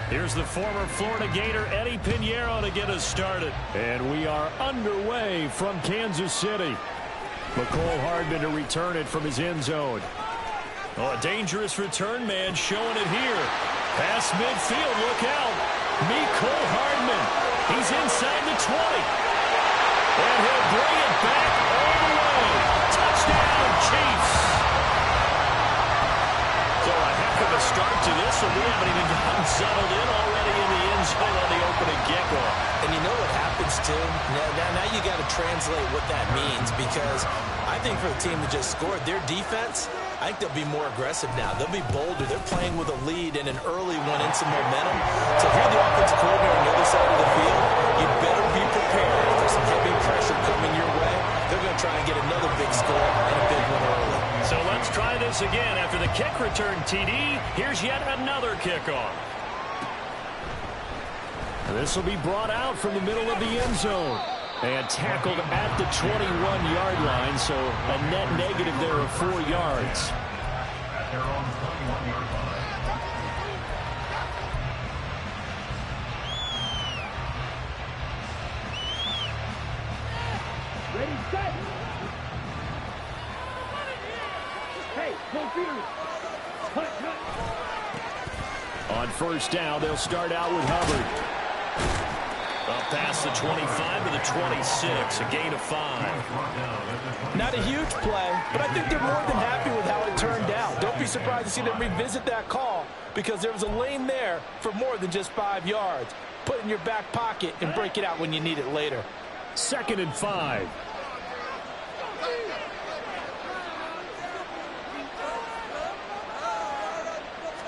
Here's the former Florida Gator Eddie Pinheiro to get us started. And we are underway from Kansas City. McCole Hardman to return it from his end zone. Oh, a dangerous return man showing it here. Past midfield, look out. McCole Hardman. He's inside the 20. And he'll bring it back all the way. Touchdown, Chiefs. So a heck of a start to this one. We haven't even gotten settled in already in the end zone on the opening kickoff. And you know what happens, too? Now you got to translate what that means, because I think for the team that just scored, their defense, I think they'll be more aggressive now. They'll be bolder. They're playing with a lead and an early one and some momentum. So if you're the offensive coordinator on the other side of the field, you better be prepared for some heavy pressure coming your way. They're going to try and get another big score and a big one early. So let's try this again. After the kick return TD, here's yet another kickoff. This will be brought out from the middle of the end zone and tackled at the 21-yard line, so a net negative there of 4 yards. Ready, set. Hey, no fear. On first down, they'll start out with Hubbard. Up past the 25 to the 26, a gain of 5. Not a huge play, but I think they're more than happy with how it turned out. Don't be surprised to see them revisit that call, because there was a lane there for more than just 5 yards. Put it in your back pocket and break it out when you need it later. 2nd and 5.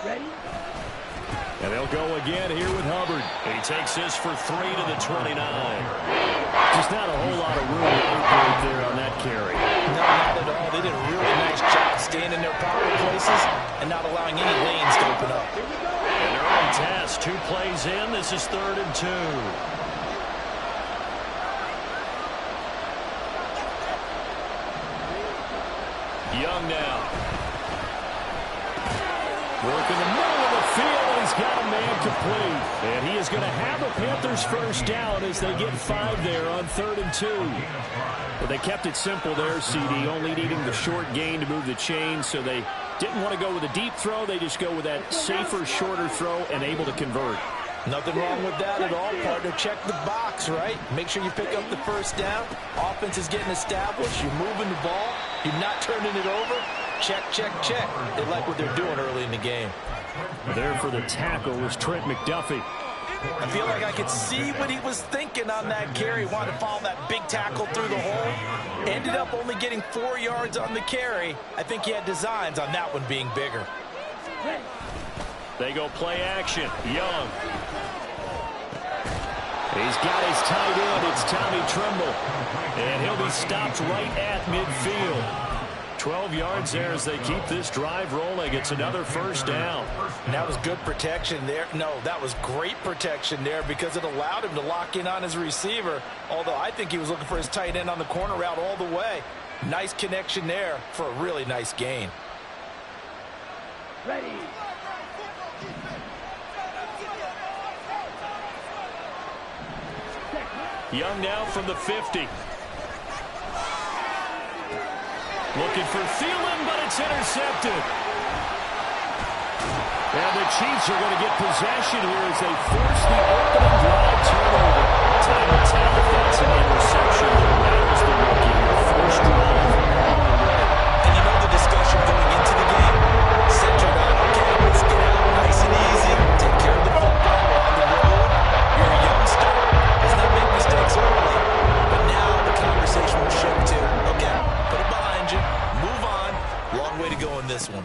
Ready? And they'll go again here with Hubbard. And he takes this for 3 to the 29. Just not a whole lot of room to operate there on that carry. No, not at all. They did a really nice job staying in their proper places and not allowing any lanes to open up. An early test. 2 plays in. This is 3rd and 2. Young now. Working the middle of the field, and he's got a man complete. And he is going to have the Panthers first down as they get 5 there on 3rd and 2. But they kept it simple there, CD, only needing the short gain to move the chain, so they didn't want to go with a deep throw. They just go with that safer, shorter throw and able to convert. Nothing wrong with that at all, partner. Check the box, right? Make sure you pick up the first down. Offense is getting established. You're moving the ball. You're not turning it over. Check, check, check. They like what they're doing early in the game. There for the tackle was Trent McDuffie. I feel like I could see what he was thinking on that carry. Wanted to follow that big tackle through the hole. Ended up only getting 4 yards on the carry. I think he had designs on that one being bigger. They go play action. Young. He's got his tight end. It's Tommy Tremble. And he'll be stopped right at midfield. 12 yards there as they keep this drive rolling. It's another first down. And that was good protection there. No, that was great protection there because it allowed him to lock in on his receiver. Although I think he was looking for his tight end on the corner route all the way. Nice connection there for a really nice gain. Ready. Young now from the 50. Looking for Thielen, but it's intercepted. And the Chiefs are going to get possession here as they force the opening drive turnover. Time will tell if that's an interception. That was the rookie here. First drive. And you know the discussion going into the game? Centered on, okay, let's get out nice and easy. Take care of the football on the road. You're a youngster. Let's not make mistakes early. But now the conversation will shift to, okay, put it behind you. Move on. Long way to go in this one.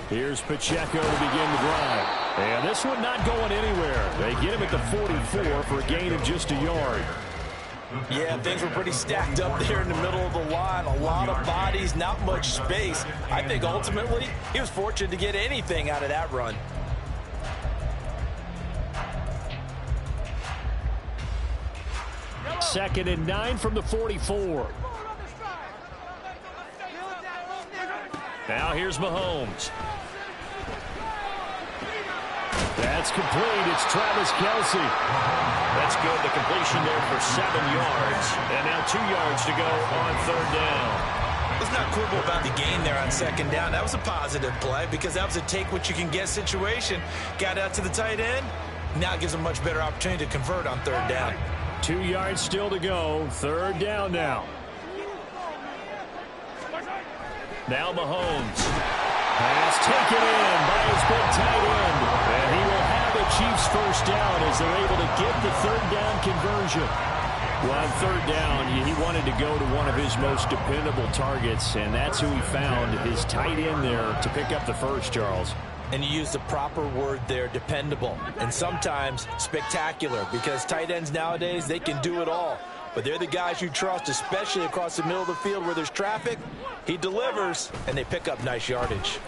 Here's Pacheco to begin the drive. And this one not going anywhere. They get him at the 44 for a gain of just a yard. Yeah, things were pretty stacked up there in the middle of the line. A lot of bodies, not much space. I think ultimately he was fortunate to get anything out of that run. Second and 9 from the 44. Now here's Mahomes. That's complete. It's Travis Kelce. That's good. The completion there for 7 yards. And now 2 yards to go on 3rd down. Let's not quibble about the gain there on 2nd down. That was a positive play because that was a take-what-you-can-get situation. Got out to the tight end. Now it gives a much better opportunity to convert on 3rd down. 2 yards still to go. 3rd down now. Now Mahomes. Pass taken in by his big tight end. And he will have the Chiefs 1st down as they're able to get the 3rd down conversion. Well, on 3rd down, he wanted to go to one of his most dependable targets, and that's who he found, his tight end there, to pick up the first, Charles. And you use the proper word there, dependable, and sometimes spectacular, because tight ends nowadays, they can do it all. But they're the guys you trust, especially across the middle of the field where there's traffic. He delivers, and they pick up nice yardage.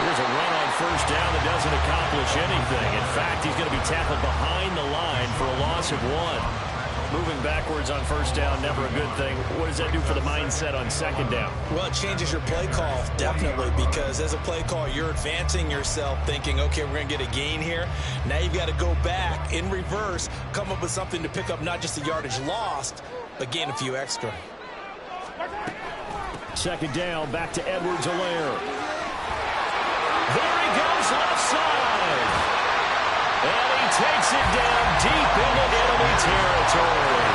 Here's a run on 1st down that doesn't accomplish anything. In fact, he's going to be tackled behind the line for a loss of 1. Moving backwards on 1st down, never a good thing. What does that do for the mindset on 2nd down? Well, it changes your play call, definitely, because as a play call, you're advancing yourself thinking, okay, we're going to get a gain here. Now you've got to go back in reverse, come up with something to pick up not just the yardage lost, but gain a few extra. 2nd down, back to Edwards-Helaire. There he goes, left side. And he takes it down deep into enemy territory.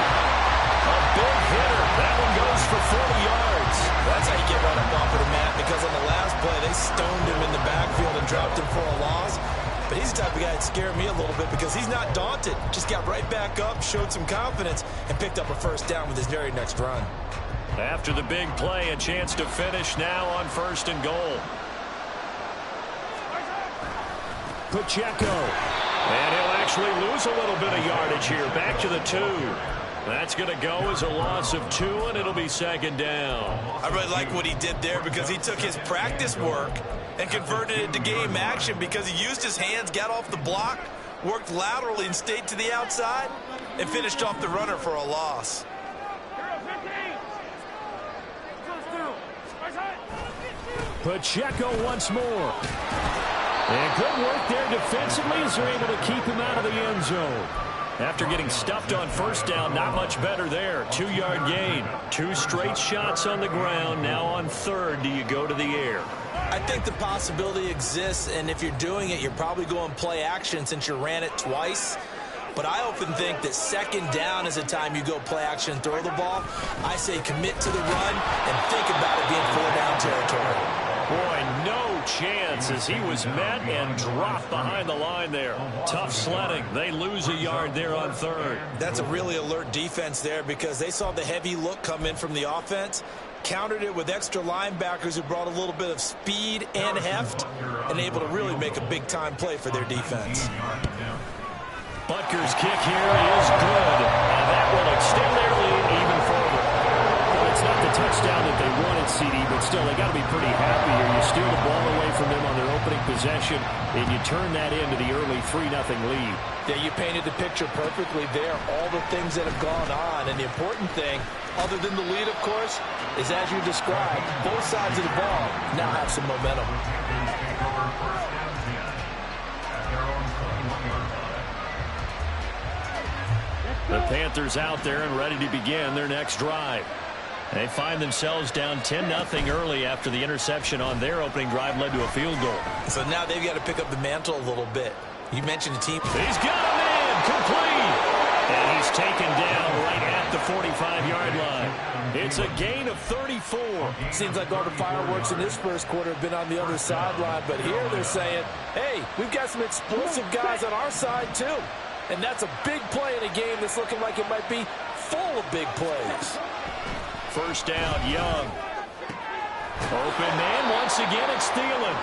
A big hitter. That one goes for 40 yards. That's how you get right up off of the mat, because on the last play, they stoned him in the backfield and dropped him for a loss. But he's the type of guy that scared me a little bit because he's not daunted. Just got right back up, showed some confidence, and picked up a 1st down with his very next run. After the big play, a chance to finish now on 1st and goal. Pacheco. And he'll actually lose a little bit of yardage here. Back to the 2. That's going to go as a loss of 2, and it'll be 2nd down. I really like what he did there because he took his practice work and converted it to game action because he used his hands, got off the block, worked laterally and stayed to the outside, and finished off the runner for a loss. Pacheco once more. And good work there defensively as they're able to keep him out of the end zone. After getting stuffed on 1st down, not much better there. 2-yard gain. 2 straight shots on the ground. Now on 3rd, do you go to the air? I think the possibility exists, and if you're doing it, you're probably going play action since you ran it twice. But I often think that 2nd down is the time you go play action and throw the ball. I say commit to the run and think about it being 4-down territory. Boy, no chance as he was met and dropped behind the line there. Tough sledding. They lose a yard there on 3rd. That's a really alert defense there because they saw the heavy look come in from the offense, countered it with extra linebackers who brought a little bit of speed and heft, and able to really make a big-time play for their defense. Butker's kick here is good, and that will extend their lead even further. Well, it's not the touchdown that they wanted, CD, but still, they got to be pretty happy here. You steal the ball away from them on their opening possession, and you turn that into the early 3-0 lead. Yeah, you painted the picture perfectly there, all the things that have gone on, and the important thing, other than the lead, of course, is as you described, both sides of the ball now have some momentum. The Panthers out there and ready to begin their next drive. They find themselves down 10-0 early after the interception on their opening drive led to a field goal. So now they've got to pick up the mantle a little bit. You mentioned the team. He's got him in, complete. And he's taken down right at the 45-yard line. It's a gain of 34. Seems like all the fireworks in this first quarter have been on the other sideline, but here they're saying, hey, we've got some explosive guys on our side too. And that's a big play in a game that's looking like it might be full of big plays. 1st down, Young. Open man, once again it's Thielen.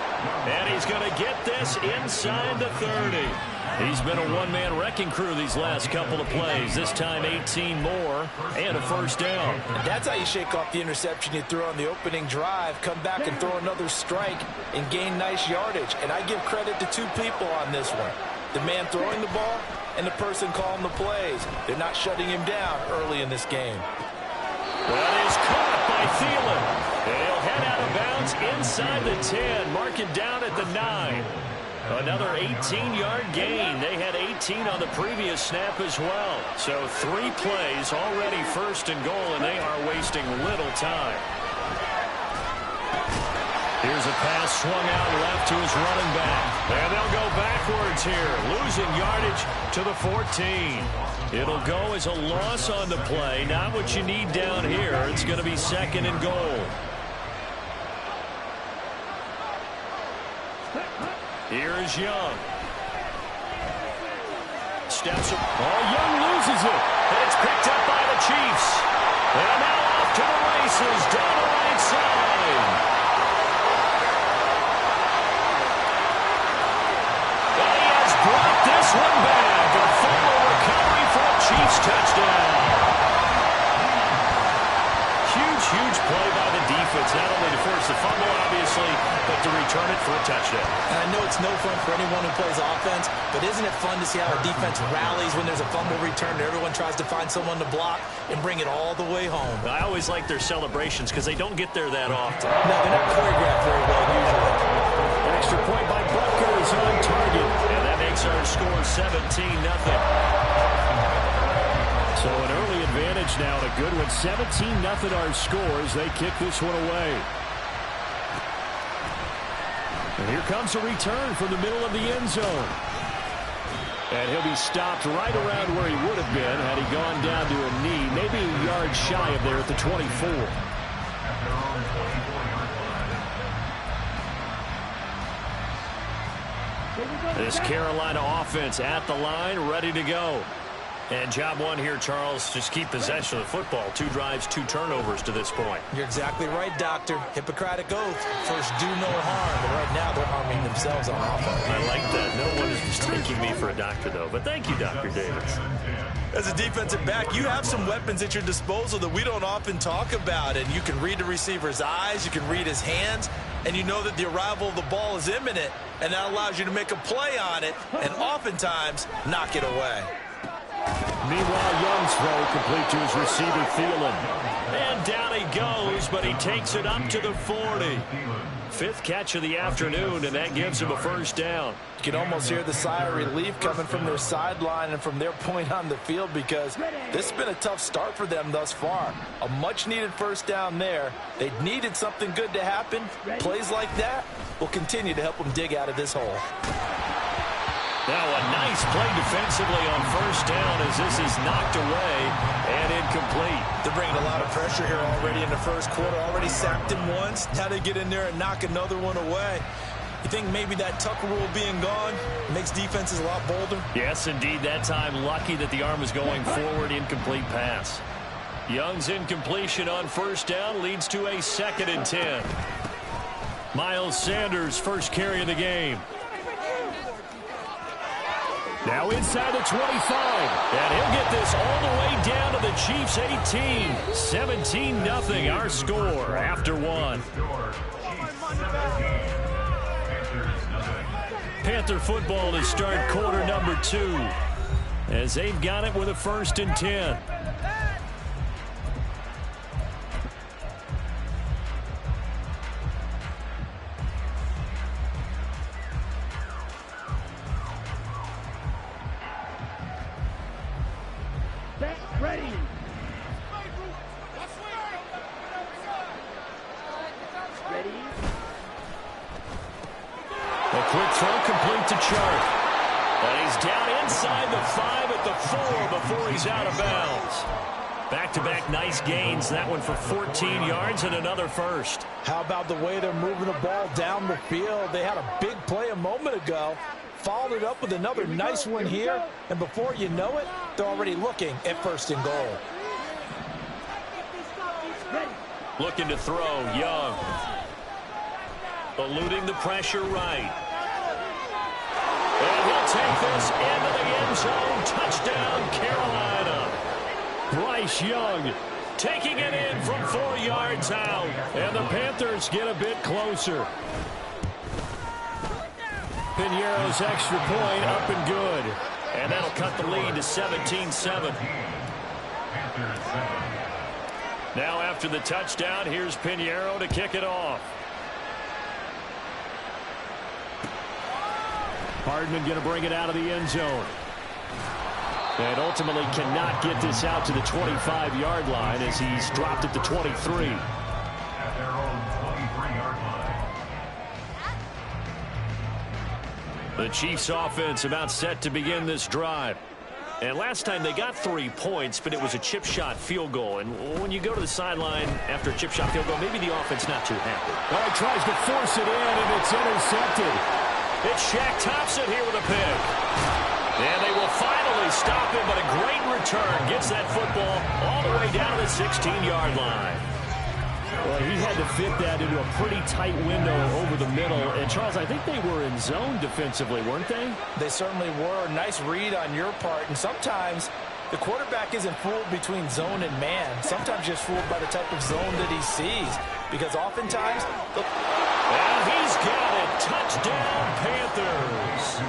And he's going to get this inside the 30. He's been a one-man wrecking crew these last couple of plays. This time 18 more and a 1st down. And that's how you shake off the interception you threw on the opening drive, come back and throw another strike and gain nice yardage. And I give credit to 2 people on this one. The man throwing the ball and the person calling the plays. They're not shutting him down early in this game. That is caught by Thielen. And he'll head out of bounds inside the 10. Mark it down at the 9. Another 18-yard gain. They had 18 on the previous snap as well. So 3 plays already first and goal, and they are wasting little time. Here's a pass swung out left to his running back. And they'll go backwards here, losing yardage to the 14. It'll go as a loss on the play. Not what you need down here. It's going to be second and goal. Here is Young. Steps up. Oh, Young loses it. And it's picked up by the Chiefs. And now off to the races down the right side. Brought this one back. A fumble recovery for a Chiefs touchdown. Huge play by the defense, not only to force the fumble, obviously, but to return it for a touchdown. And I know it's no fun for anyone who plays offense, but isn't it fun to see how a defense rallies when there's a fumble return and everyone tries to find someone to block and bring it all the way home? I always like their celebrations because they don't get there that often. No, they're not choreographed very well usually. Extra point by Butker is on target, and that makes our score 17-0. So an early advantage now, and a good one. 17-0 our scores. They kick this one away. And here comes a return from the middle of the end zone. And he'll be stopped right around where he would have been had he gone down to a knee, maybe a yard shy of there at the 24. This Carolina offense at the line, ready to go. And job one here, Charles, just keep possession of the football. 2 drives, 2 turnovers to this point. You're exactly right, Doctor. Hippocratic oath. First, do no harm. But right now, they're harming themselves on offense. I like that. No one is mistaking me for a doctor, though. But thank you, Dr. Davis. As a defensive back, you have some weapons at your disposal that we don't often talk about. And you can read the receiver's eyes. You can read his hands. And you know that the arrival of the ball is imminent. And that allows you to make a play on it. And oftentimes, knock it away. Meanwhile, Young's throw complete to his receiver, Thielen. And down he goes, but he takes it up to the 40. 5th catch of the afternoon, and that gives him a first down. You can almost hear the sigh of relief coming from their sideline and from their point on the field because this has been a tough start for them thus far. A much-needed first down there. They needed something good to happen. Plays like that will continue to help them dig out of this hole. Now a nice play defensively on first down as this is knocked away and incomplete. They're bringing a lot of pressure here already in the first quarter. Already sacked him once. Now they get in there and knock another one away. You think maybe that Tucker rule being gone makes defenses a lot bolder? Yes, indeed. That time lucky that the arm was going forward. Incomplete pass. Young's incompletion on first down leads to a 2nd and 10. Miles Sanders, first carry of the game. Now inside the 25, and he'll get this all the way down to the Chiefs' 18. 17-0 our score after 1. Panther football to start quarter number 2 as they've got it with a 1st and 10. Ready. Ready. A quick throw complete to Chark. And he's down inside the 5 at the 4 before he's out of bounds. Back-to-back nice gains. That one for 14 yards and another first. How about the way they're moving the ball down the field? They had a big play a moment ago. Followed it up with another nice one here. And before you know it, they're already looking at 1st and goal. Looking to throw, Young. Eluding the pressure right. And he'll take this into the end zone. Touchdown, Carolina. Bryce Young taking it in from 4 yards out. And the Panthers get a bit closer. Piñeiro's extra point up and good. And that'll cut the lead to 17-7. Now after the touchdown, here's Piñeiro to kick it off. Hardman going to bring it out of the end zone. And ultimately cannot get this out to the 25-yard line as he's dropped at the 23. The Chiefs offense about set to begin this drive. And last time they got 3 points, but it was a chip shot field goal. And when you go to the sideline after a chip shot field goal, maybe the offense not too happy. Oh, he tries to force it in, and it's intercepted. It's Shaq Thompson here with a pick. And they will finally stop him, but a great return gets that football all the way down to the 16-yard line. Well, he had to fit that into a pretty tight window over the middle. And, Charles, I think they were in zone defensively, weren't they? They certainly were. Nice read on your part. And sometimes the quarterback isn't fooled between zone and man. Sometimes just fooled by the type of zone that he sees. Because oftentimes... And he's got it. Touchdown, Panthers.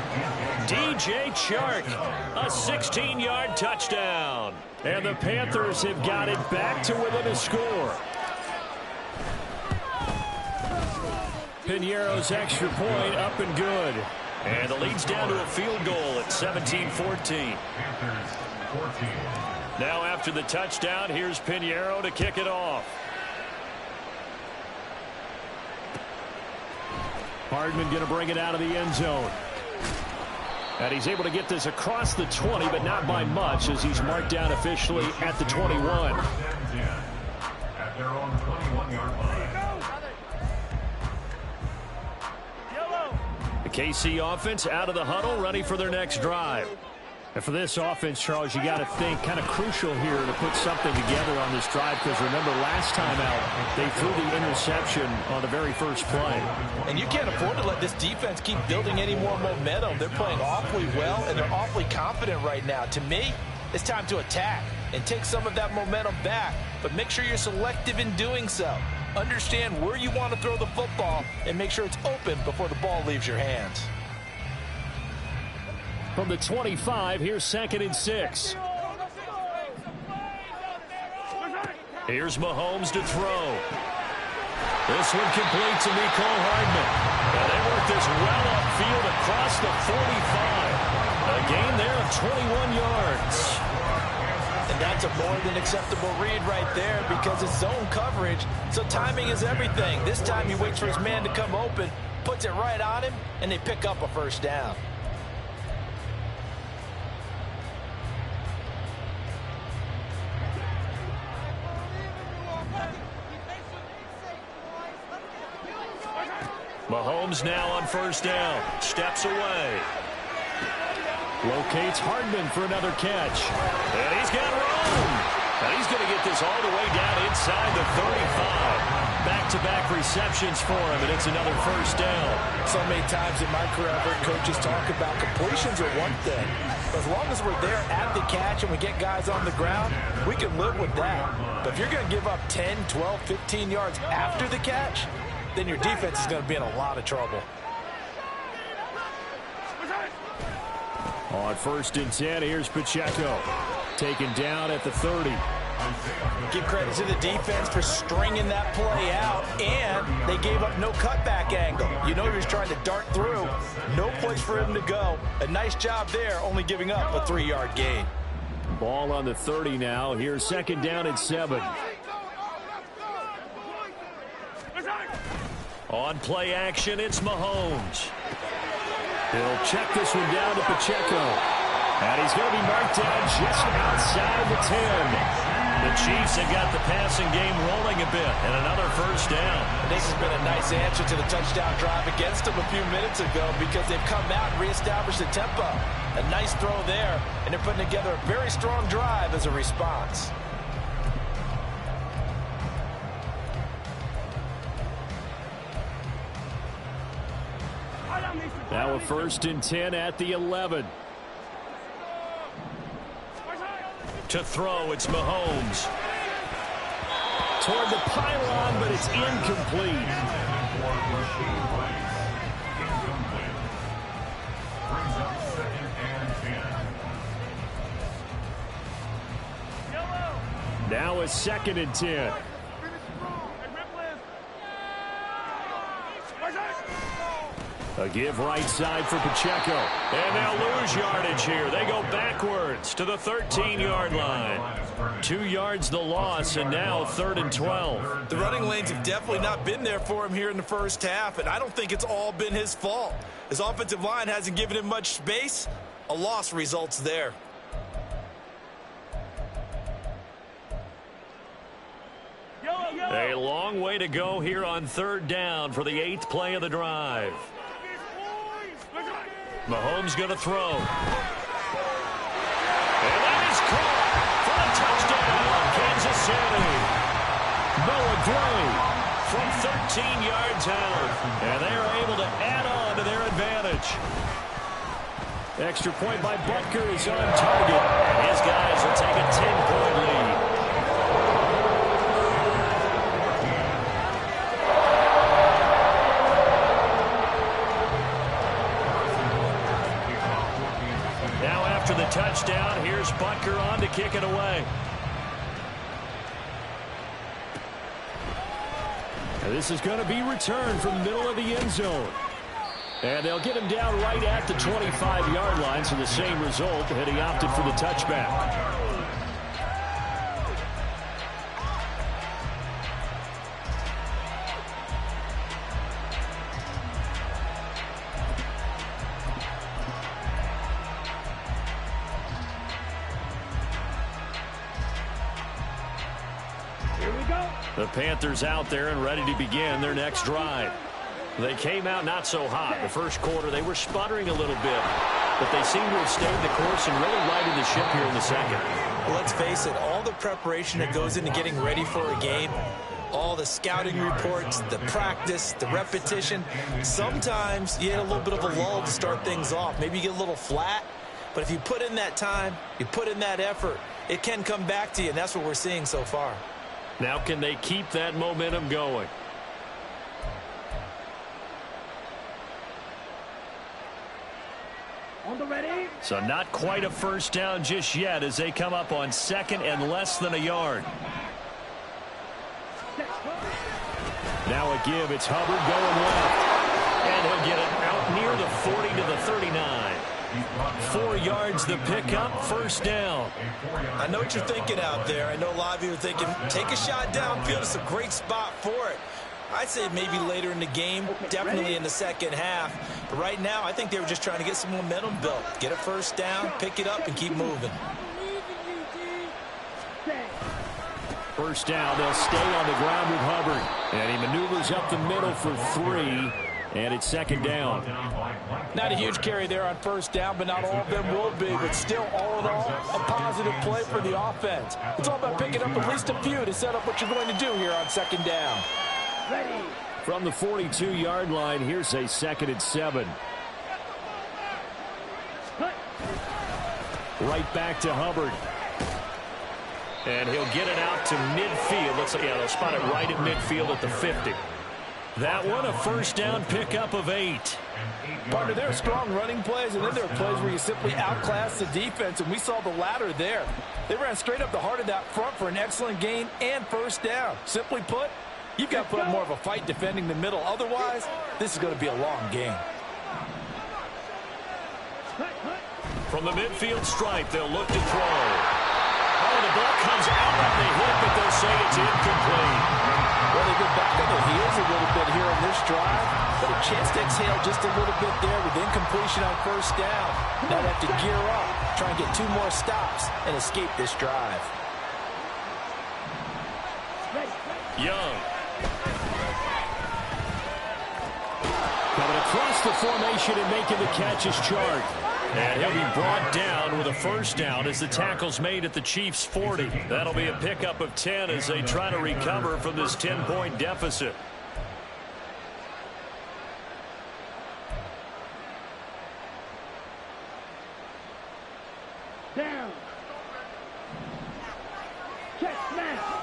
DJ Chark, a 16-yard touchdown. And the Panthers have got it back to within a score. Piñeiro's extra point up and good. And the lead's down to a field goal at 17-14. Now after the touchdown, here's Piñeiro to kick it off. Hardman going to bring it out of the end zone. And he's able to get this across the 20, but not by much as he's marked down officially at the 21. At their own 21-yard line. The KC offense out of the huddle, ready for their next drive. And for this offense, Charles, you got to think kind of crucial here to put something together on this drive, because remember last time out they threw the interception on the very first play. And you can't afford to let this defense keep building any more momentum. They're playing awfully well, and they're awfully confident right now. To me, it's time to attack and take some of that momentum back, but make sure you're selective in doing so. Understand where you want to throw the football and make sure it's open before the ball leaves your hands. From the 25, here's 2nd and 6. Here's Mahomes to throw. This one complete to Mecole Hardman. And they work this well upfield across the 45. A gain there of 21 yards. And that's a more than acceptable read right there because it's zone coverage, so timing is everything. This time he waits for his man to come open, puts it right on him, and they pick up a first down. Mahomes now on first down. Steps away. Locates Hardman for another catch. And he's got room. And he's going to get this all the way down inside the 35. Back-to-back receptions for him, and it's another first down. So many times in my career, I've heard coaches talk about completions are one thing. But as long as we're there at the catch and we get guys on the ground, we can live with that. But if you're going to give up 10, 12, 15 yards after the catch, then your defense is going to be in a lot of trouble. On 1st and 10, here's Pacheco. Taken down at the 30. Give credit to the defense for stringing that play out, and they gave up no cutback angle. You know he was trying to dart through. No place for him to go. A nice job there, only giving up a 3-yard gain. Ball on the 30 now. Here's 2nd down and 7. On play action, it's Mahomes. He'll check this one down to Pacheco. And he's going to be marked down just outside the 10. The Chiefs have got the passing game rolling a bit, and another first down. This has been a nice answer to the touchdown drive against them a few minutes ago because they've come out and reestablished the tempo. A nice throw there, and they're putting together a very strong drive as a response. Now a 1st and 10 at the 11. To throw, it's Mahomes. Toward the pylon, but it's incomplete. Now a 2nd and 10. A A give right side for Pacheco. And they'll lose yardage here. They go backwards to the 13-yard line. 2 yards the loss, and now 3rd and 12. The running lanes have definitely not been there for him here in the first half, and I don't think it's all been his fault. His offensive line hasn't given him much space. A loss results there. A long way to go here on 3rd down for the 8th play of the drive. Mahomes going to throw. And that is caught for a touchdown, Kansas City. Noah Gray from 13 yards out. And they are able to add on to their advantage. Extra point by Butker is on target. His guys will take a 10-point lead. After the touchdown, here's Butker on to kick it away. And this is going to be returned from the middle of the end zone. And they'll get him down right at the 25-yard line, so the same result, and he opted for the touchback. The Panthers out there and ready to begin their next drive. They came out not so hot. The first quarter, they were sputtering a little bit, but they seem to have stayed the course and really righted the ship here in the second. Well, let's face it, all the preparation that goes into getting ready for a game, all the scouting reports, the practice, the repetition, sometimes you get a little bit of a lull to start things off. Maybe you get a little flat, but if you put in that time, you put in that effort, it can come back to you, and that's what we're seeing so far. Now can they keep that momentum going? On the ready. So not quite a first down just yet as they come up on 2nd and less than a yard. Now a give. It's Hubbard going left. And he'll get it out near the 40 to the 39. 4 yards the pickup, 1st down. I know what you're thinking out there. I know a lot of you are thinking, take a shot downfield. It's a great spot for it. I'd say maybe later in the game, definitely in the second half. But right now, I think they were just trying to get some momentum built. Get a 1st down, pick it up, and keep moving. 1st down, they'll stay on the ground with Hubbard. And he maneuvers up the middle for 3. And it's 2nd down. Not a huge carry there on 1st down, but not all of them will be. But still, all in all, a positive play for the offense. It's all about picking up at least a few to set up what you're going to do here on 2nd down. Ready. From the 42-yard line, here's a 2nd and 7. Right back to Hubbard. And he'll get it out to midfield. Looks like, yeah, they'll spot it right at midfield at the 50. That one, a 1st down pickup of 8. Partner, there are strong running plays, and then there are plays where you simply outclass the defense, and we saw the latter there. They ran straight up the heart of that front for an excellent gain and 1st down. Simply put, you've got to put up more of a fight defending the middle. Otherwise, this is going to be a long game. From the midfield stripe, they'll look to throw. Oh, the ball comes out of the hip, but they'll say it's incomplete. Well, they get back on their heels a little bit here on this drive, but a chance to exhale just a little bit there with incompletion on 1st down. Now they have to gear up, try and get 2 more stops, and escape this drive. Young. Coming across the formation and making the catch is Chark. And he'll be brought down with a 1st down as the tackle's made at the Chiefs' 40. That'll be a pickup of 10 as they try to recover from this 10-point deficit. Down. Check snap.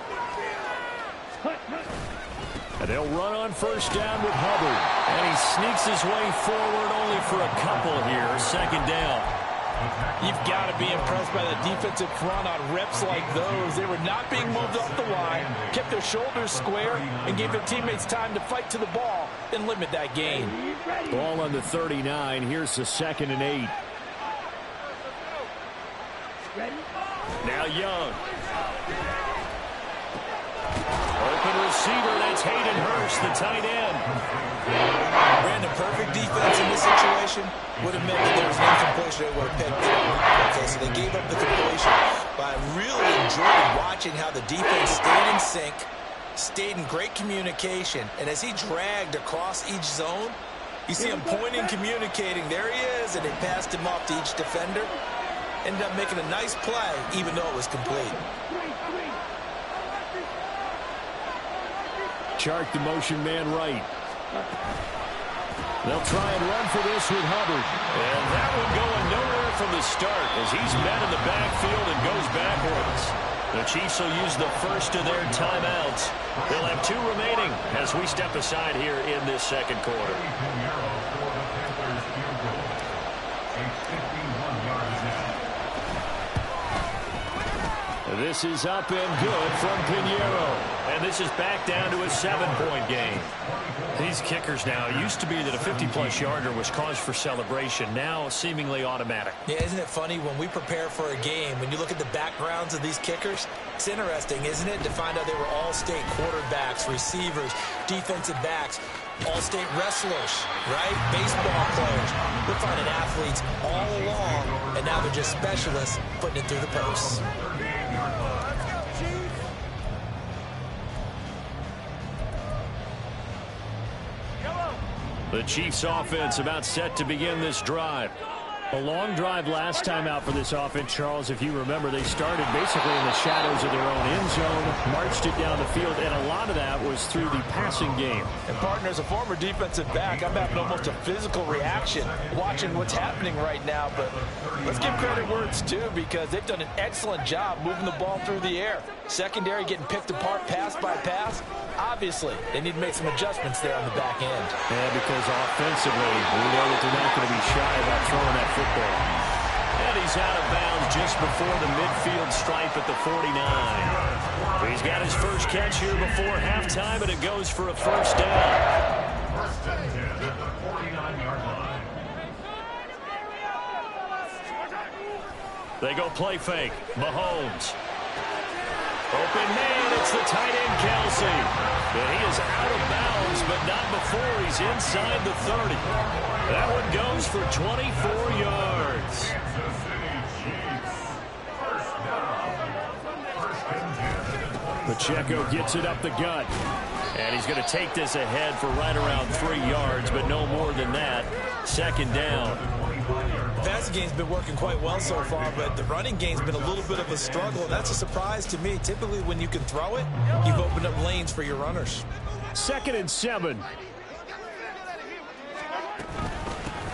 And they'll run on 1st down with Hubbard. And he sneaks his way forward only for a couple here. 2nd down. You've got to be impressed by the defensive front on reps like those. They were not being moved off the line, kept their shoulders square, and gave their teammates time to fight to the ball and limit that gain. Ball on the 39. Here's the 2nd and 8. Now Young. Open receiver, that's Hayden Hurst, the tight end. Ran a perfect defense in this situation. Would have meant that there was an incompletion. They would have picked it. Okay, so they gave up the completion. But I really enjoyed watching how the defense stayed in sync, stayed in great communication, and as he dragged across each zone, you see him pointing, communicating. There he is, and they passed him off to each defender. Ended up making a nice play, even though it was complete. Chart the motion man right. They'll try and run for this with Hubbard. And that one going nowhere from the start as he's met in the backfield and goes backwards. The Chiefs will use the first of their timeouts. They'll have 2 remaining as we step aside here in this second quarter. This is up and good from Pinheiro. And this is back down to a 7-point game. These kickers now, it used to be that a 50-plus yarder was cause for celebration. Now seemingly automatic. Yeah, isn't it funny when we prepare for a game, when you look at the backgrounds of these kickers, it's interesting, isn't it, to find out they were all-state quarterbacks, receivers, defensive backs, all-state wrestlers, right? Baseball players. We're finding athletes all along, and now they're just specialists putting it through the posts. The Chiefs offense about set to begin this drive. A long drive last time out for this offense, Charles. If you remember, they started basically in the shadows of their own end zone, marched it down the field, and a lot of that was through the passing game. And, partner, as a former defensive back, I'm having almost a physical reaction watching what's happening right now. But let's give credit where it's due because they've done an excellent job moving the ball through the air. Secondary getting picked apart pass by pass. Obviously, they need to make some adjustments there on the back end. Yeah, because offensively, we know that they're not going to be shy about throwing that football. And he's out of bounds just before the midfield stripe at the 49. He's got his first catch here before halftime, and it goes for a first down. First and 10 at the 49-yard line. They go play fake. Mahomes. Open man, it's the tight end, Kelsey. And he is out of bounds, but not before he's inside the 30. That one goes for 24 yards. Pacheco gets it up the gut. And he's going to take this ahead for right around 3 yards, but no more than that. Second down. The passing game's been working quite well so far, but the running game's been a little bit of a struggle. That's a surprise to me. Typically, when you can throw it, you've opened up lanes for your runners. 2nd and 7.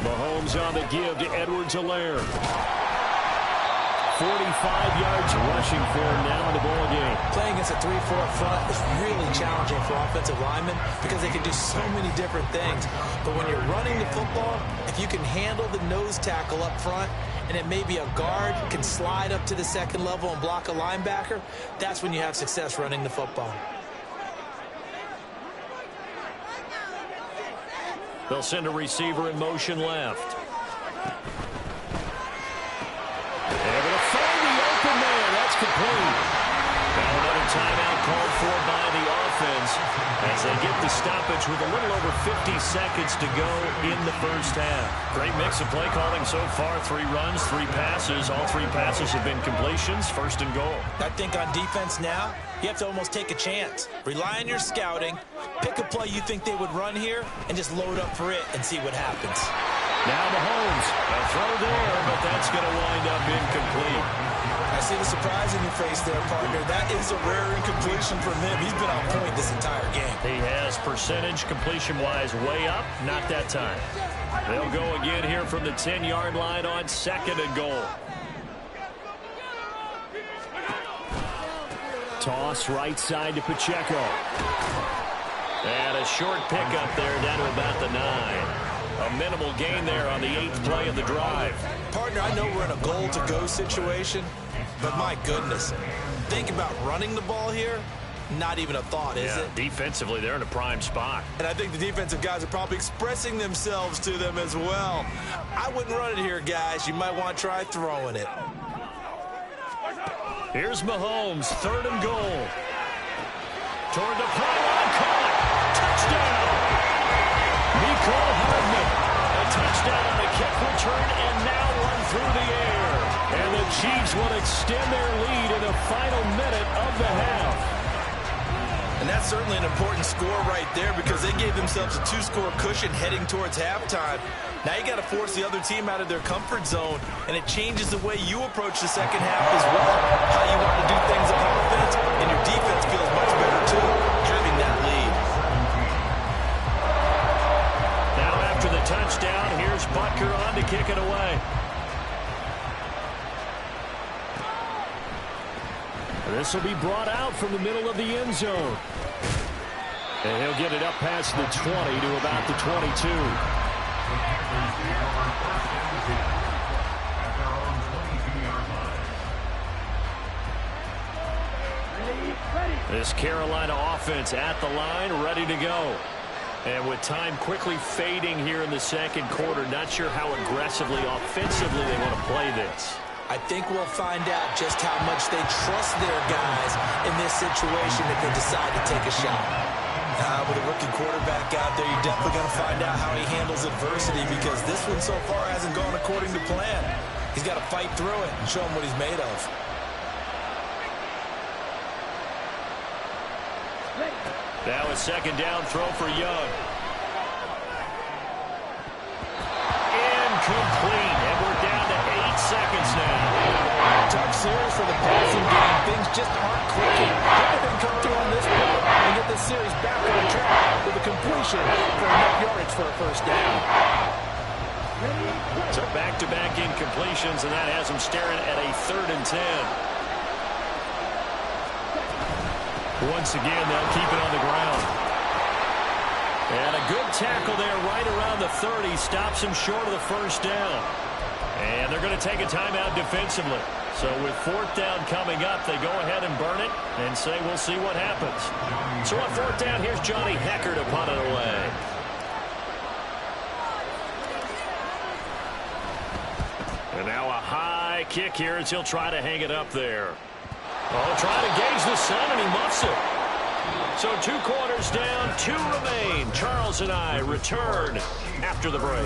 Mahomes on the give to Edwards-Helaire. 45 yards rushing for him now in the ball game. Playing against a 3-4 front is really challenging for offensive linemen because they can do so many different things. But when you're running the football, if you can handle the nose tackle up front, and it may be a guard can slide up to the second level and block a linebacker, that's when you have success running the football. They'll send a receiver in motion left. Complete. Now another timeout called for by the offense as they get the stoppage with a little over 50 seconds to go in the first half. Great mix of play calling so far. 3 runs, 3 passes. All 3 passes have been completions. First and goal. I think on defense now, you have to almost take a chance. Rely on your scouting. Pick a play you think they would run here and just load up for it and see what happens. Now Mahomes. A throw there, but that's going to wind up incomplete. I see the surprise in your face there, partner. That is a rare incompletion from him. He's been on point this entire game. He has percentage completion-wise way up. Not that time. They'll go again here from the 10-yard line on 2nd and goal. Toss right side to Pacheco. And a short pickup there down to about the 9. A minimal gain there on the 8th play of the drive. Partner, I know we're in a goal-to-go situation, but my goodness, think about running the ball here. Not even a thought, is it? Defensively, they're in a prime spot. And I think the defensive guys are probably expressing themselves to them as well. I wouldn't run it here, guys. You might want to try throwing it. Here's Mahomes, 3rd and goal. Toward the pylon, caught. Touchdown. Mecole Hardman. A touchdown on the kick return and now run through the air. And the Chiefs will extend their lead in the final minute of the half. And that's certainly an important score right there because they gave themselves a 2-score cushion heading towards halftime. Now you got to force the other team out of their comfort zone, and it changes the way you approach the second half as well. How you want to do things on offense, and your defense feels much better too, having that lead. Now after the touchdown, here's Butker on to kick it away. This will be brought out from the middle of the end zone. And he'll get it up past the 20 to about the 22. This Carolina offense at the line, ready to go. And with time quickly fading here in the second quarter, not sure how aggressively, offensively they want to play this. I think we'll find out just how much they trust their guys in this situation if they decide to take a shot. With a rookie quarterback out there, you're definitely going to find out how he handles adversity because this one so far hasn't gone according to plan. He's got to fight through it and show him what he's made of. Now a 2nd down throw for Young. Incomplete, and we're down to 8 seconds now. Tough series for the passing game. Things just aren't clicking. Hope they can come through on this play and get this series back on track with a completion for enough yardage for a 1st down. So back-to-back incompletions, and that has them staring at a 3rd and 10. Once again, they'll keep it on the ground. And a good tackle there right around the 30. Stops him short of the 1st down. And they're going to take a timeout defensively. So with 4th down coming up, they go ahead and burn it and say we'll see what happens. So on 4th down, here's Johnny Hecker to punt it away. And now a high kick here as he'll try to hang it up there. Oh, trying to gauge the sun, and he muffs it. So 2 quarters down, 2 remain. Charles and I return after the break.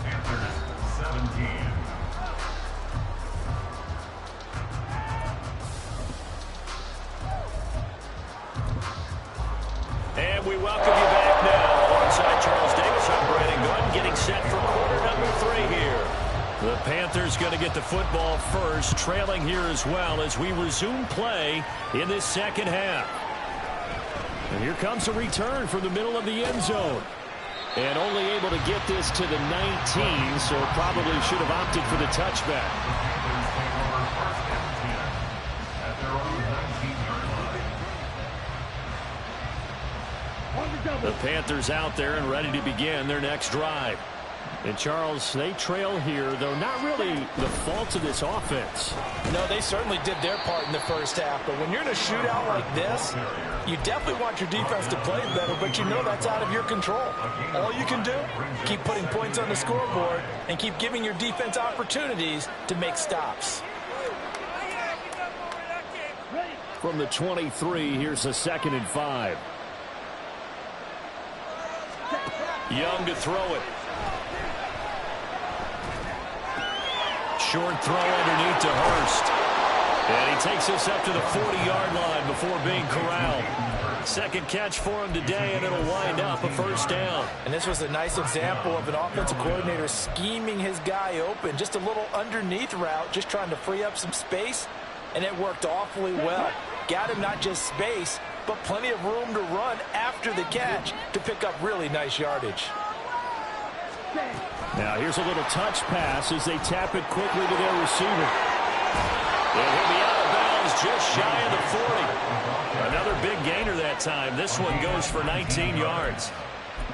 Panthers 17. And we welcome you back now. Alongside Charles Davis, I'm Brandon Gordon, getting set for quarter number 3 here. The Panthers going to get the football first, trailing here as well as we resume play in this second half. And here comes a return from the middle of the end zone. And only able to get this to the 19, so probably should have opted for the touchback. The Panthers out there and ready to begin their next drive. And Charles, they trail here, though not really the fault of this offense. No, they certainly did their part in the 1st half. But when you're in a shootout like this, you definitely want your defense to play better, but you know that's out of your control. All you can do, keep putting points on the scoreboard and keep giving your defense opportunities to make stops. From the 23, here's a 2nd and 5. Young to throw it. Short throw underneath to Hurst. And he takes this up to the 40-yard line before being corralled. 2nd catch for him today, and it'll wind up a 1st down. And this was a nice example of an offensive coordinator scheming his guy open. Just a little underneath route, just trying to free up some space, and it worked awfully well. Got him not just space, but plenty of room to run after the catch to pick up really nice yardage. Now here's a little touch pass as they tap it quickly to their receiver. And he'll be out of bounds just shy of the 40. Another big gainer that time. This one goes for 19 yards.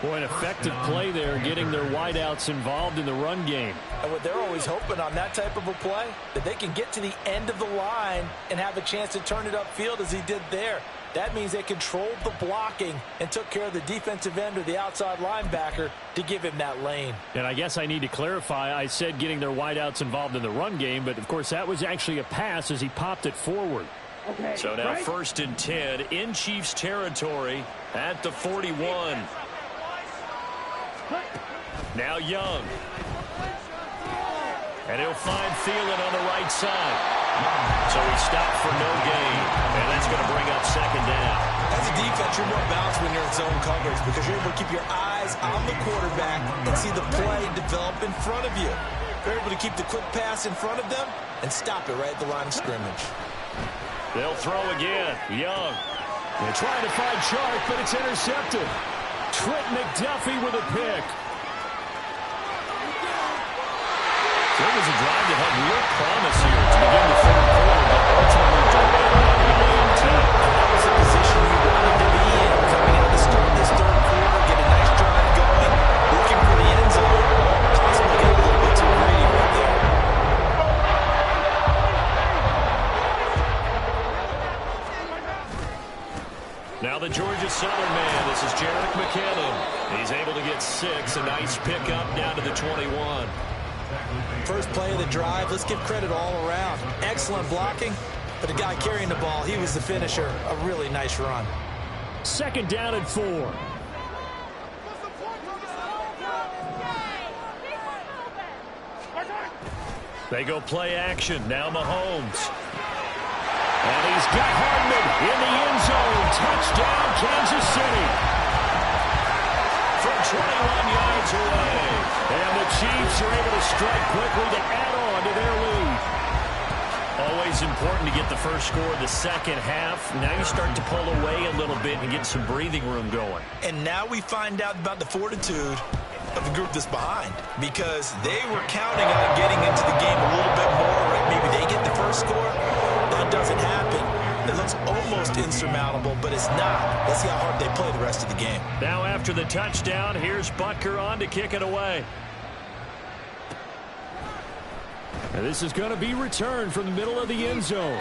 Boy, an effective play there, getting their wideouts involved in the run game. And what they're always hoping on that type of a play, that they can get to the end of the line and have a chance to turn it upfield as he did there. That means they controlled the blocking and took care of the defensive end or the outside linebacker to give him that lane. And I guess I need to clarify, I said getting their wideouts involved in the run game, but of course that was actually a pass as he popped it forward. Okay, So now right? 1st and 10 in Chiefs territory at the 41. Now Young. And he'll find Thielen on the right side. So he stopped for no gain. And that's going to bring up 2nd down. As a defense, you're more balanced when you're in zone coverage because you're able to keep your eyes on the quarterback and see the play develop in front of you. You're able to keep the quick pass in front of them and stop it right at the line of scrimmage. They'll throw again. Young. They're trying to find Sharp, but it's intercepted. Trent McDuffie with a pick. So it was a drive that had real promise here to begin the 3rd quarter, but ultimately derailed by the INT. That was the position you wanted to be in coming out of the start of this 3rd quarter. Get a nice drive going, looking for the end zone. Possibly got a little bit too greedy right there. Now the Georgia Southern man, this is Jerick McKinnon. He's able to get 6, a nice pickup down to the 21. First play of the drive, let's give credit all around. Excellent blocking, but the guy carrying the ball, he was the finisher. A really nice run. 2nd down and 4. They go play action. Now Mahomes. And he's got Hardman in the end zone. Touchdown, Kansas City. From 21 yards away. And the Chiefs are able to strike quickly to add on to their lead. Always important to get the first score of the 2nd half. Now you start to pull away a little bit and get some breathing room going. And now we find out about the fortitude of the group that's behind because they were counting on getting into the game a little bit more, right? Maybe they get the first score. That doesn't happen. It looks almost insurmountable, but it's not. Let's see how hard they play the rest of the game. Now after the touchdown, here's Butker on to kick it away. And this is going to be returned from the middle of the end zone.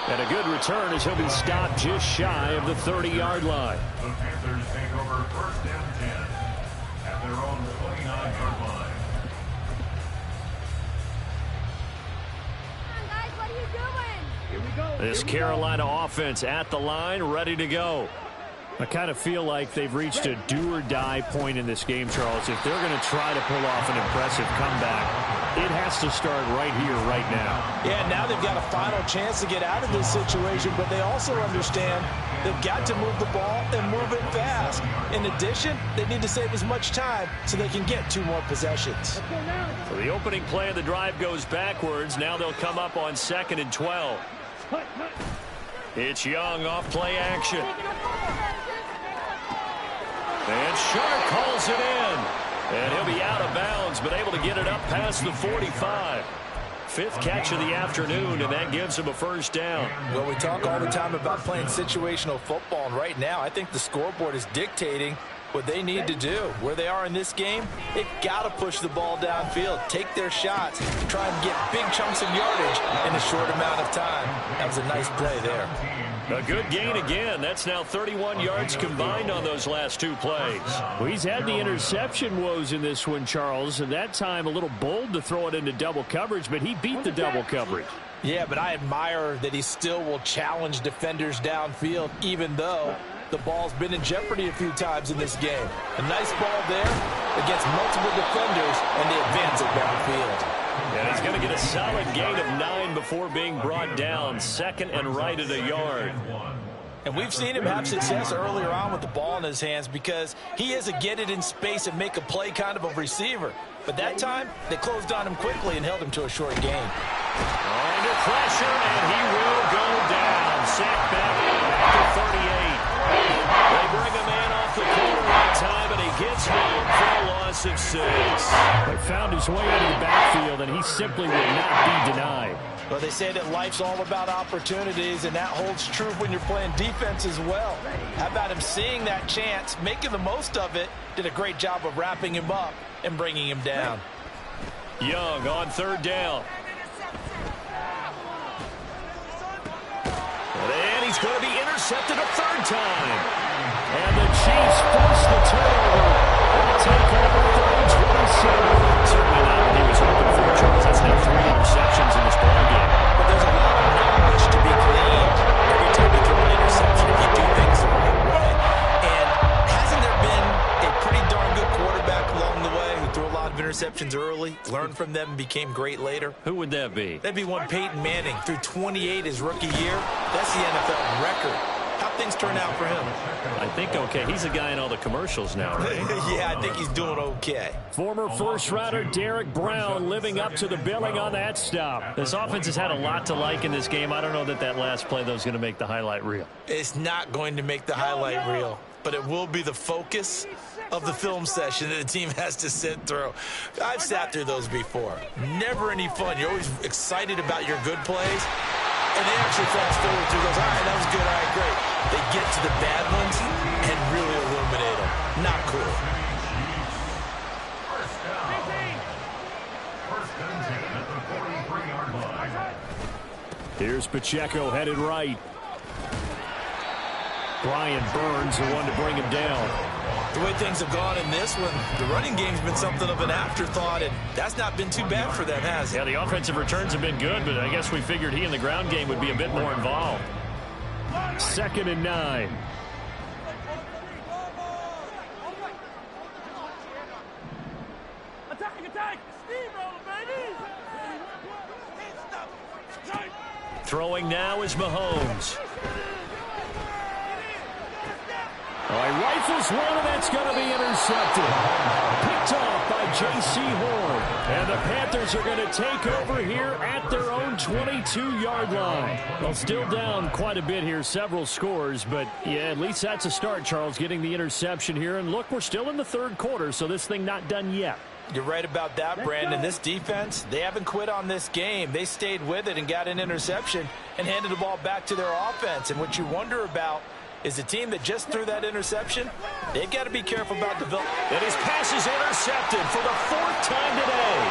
And a good return as he'll be stopped just shy of the 30-yard line. The Panthers take over 1st and 10 at their own 29-yard line. Guys, what are you doing? Here we go. This Carolina offense at the line, ready to go. I kind of feel like they've reached a do-or-die point in this game, Charles. If they're going to try to pull off an impressive comeback, it has to start right here, right now. Yeah, now they've got a final chance to get out of this situation, but they also understand they've got to move the ball and move it fast. In addition, they need to save as much time so they can get 2 more possessions. So the opening play of the drive goes backwards. Now they'll come up on 2nd and 12. It's Young off play action. And Sharp calls it in. And he'll be out of bounds, but able to get it up past the 45. 5th catch of the afternoon, and that gives him a 1st down. Well, we talk all the time about playing situational football, and right now I think the scoreboard is dictating what they need to do. Where they are in this game, they've got to push the ball downfield, take their shots, try and get big chunks of yardage in a short amount of time. That was a nice play there. A good gain again. That's now 31 yards combined on those last 2 plays. Well, he's had the interception woes in this one, Charles, and that time a little bold to throw it into double coverage, but he beat the double coverage. Yeah, but I admire that he still will challenge defenders downfield, even though the ball's been in jeopardy a few times in this game. A nice ball there against multiple defenders, and they advance it downfield. And he's going to get a solid gain of 9 before being brought down. 2nd and right at a yard. And we've seen him have success earlier on with the ball in his hands because he is a get it in space and make a play kind of a receiver. But that time, they closed on him quickly and held him to a short gain. Under pressure, and he will go down. Sacked back at the 38. They bring a man off the corner that time, and he gets home for a loss impressive 6. He found his way into the backfield, and he simply would not be denied. Well, they say that life's all about opportunities, and that holds true when you're playing defense as well. How about him seeing that chance, making the most of it, did a great job of wrapping him up and bringing him down. Young on 3rd down. And he's going to be intercepted a 3rd time. And the Chiefs force the turnover. They'll take over 3rd and 27. Certainly not what he was hoping for, Charles. That's now 3 interceptions in this ballgame. But there's a lot of knowledge to be gleaned every time you throw an interception if you do things the right way. And hasn't there been a pretty darn good quarterback along the way who threw a lot of interceptions early, learned from them, and became great later? Who would that be? That'd be one Peyton Manning. Threw 28 his rookie year. That's the NFL record. How'd things turn out for him? I think okay. He's a guy in all the commercials now, right? Yeah, I think he's doing okay. Former first-rounder Derek Brown living up to the billing on that stop. This offense has had a lot to like in this game. I don't know that last play, though, is going to make the highlight reel. It's not going to make the highlight reel, but it will be the focus of the film session that the team has to sit through. I've sat through those before. Never any fun. You're always excited about your good plays, and they actually fast forward through those. All right, that was good. All right, great. They get to the bad ones and really illuminate them. Not cool. Here's Pacheco headed right. Brian Burns, the one to bring him down. The way things have gone in this one, the running game's been something of an afterthought, and that's not been too bad for them, has it? Yeah, the offensive returns have been good, but I guess we figured he in the ground game would be a bit more involved. 2nd and 9. Attack! Steamroller, baby! Throwing now is Mahomes. He rifles one, and that's going to be intercepted. Picked off by J.C. Horn. And the Panthers are going to take over here at their own 22-yard line. Well, still down quite a bit here, several scores, but yeah, at least that's a start, Charles, getting the interception here. And look, we're still in the 3rd quarter, so this thing not done yet. You're right about that, Brandon. This defense, they haven't quit on this game. They stayed with it and got an interception and handed the ball back to their offense. And what you wonder about is the team that just threw that interception, they've got to be careful about developing. And his pass is intercepted for the 4th time today.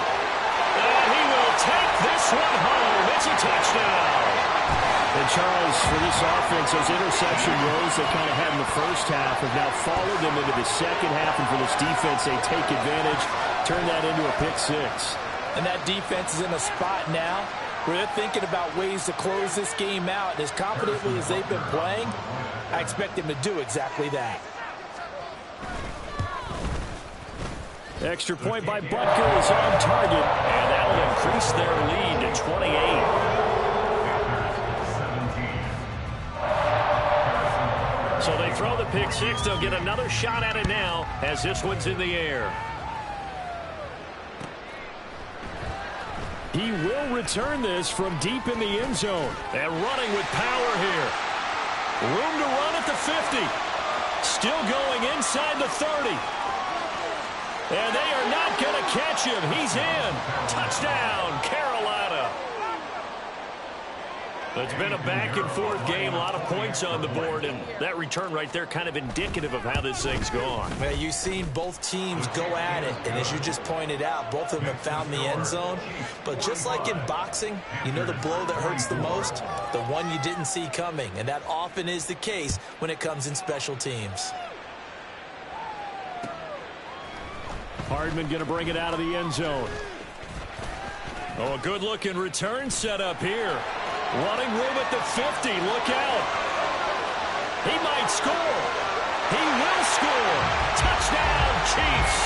And he will take this one home. It's a touchdown. And Charles, for this offense, those interception woes they kind of had in the first half have now followed them into the second half. And for this defense, they take advantage, turn that into a pick 6. And that defense is in a spot now where they're thinking about ways to close this game out. And as confidently as they've been playing, I expect them to do exactly that. Extra point by Butker is on target. And that'll increase their lead to 28. So they throw the pick 6. They'll get another shot at it now as this one's in the air. He will return this from deep in the end zone. And running with power here. Room to run at the 50. Still going inside the 30. And they are not going to catch him. He's in. Touchdown, Carolina. It's been a back-and-forth game, a lot of points on the board, and that return right there kind of indicative of how this thing's gone. Well, you've seen both teams go at it, and as you just pointed out, both of them have found the end zone. But just like in boxing, you know the blow that hurts the most? The one you didn't see coming, and that often is the case when it comes in special teams. Hardman going to bring it out of the end zone. Oh, a good-looking return set up here. Running room at the 50. Look out. He might score. He will score. Touchdown, Chiefs.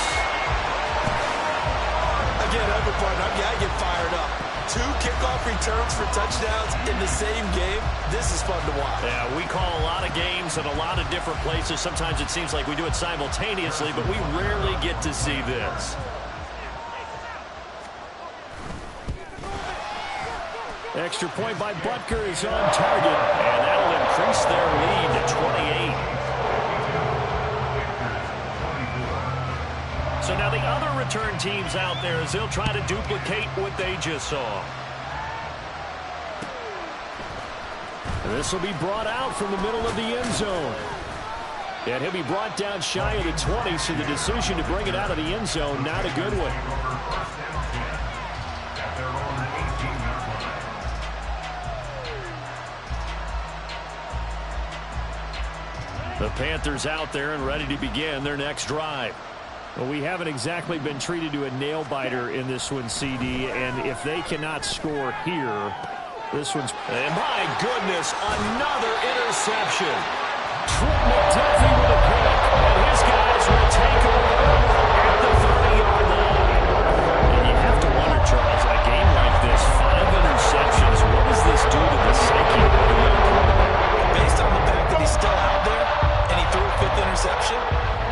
Again, every partner, I get fired up. 2 kickoff returns for touchdowns in the same game. This is fun to watch. Yeah, we call a lot of games at a lot of different places. Sometimes it seems like we do it simultaneously, but we rarely get to see this. Extra point by Butker is on target. And that'll increase their lead to 28. So now the return teams out there as they'll try to duplicate what they just saw. This will be brought out from the middle of the end zone. And he'll be brought down shy of the 20, so the decision to bring it out of the end zone, not a good one. The Panthers out there and ready to begin their next drive. Well, we haven't exactly been treated to a nail-biter in this one, CD, and if they cannot score here, this one's... And my goodness, another interception. Trent McDuffie with a pick, and his guys will take over at the 30-yard line. And you have to wonder, Charles, a game like this, 5 interceptions, what does this do to the psyche of the young quarterback? Based on the fact that he's still out there and he threw a 5th interception,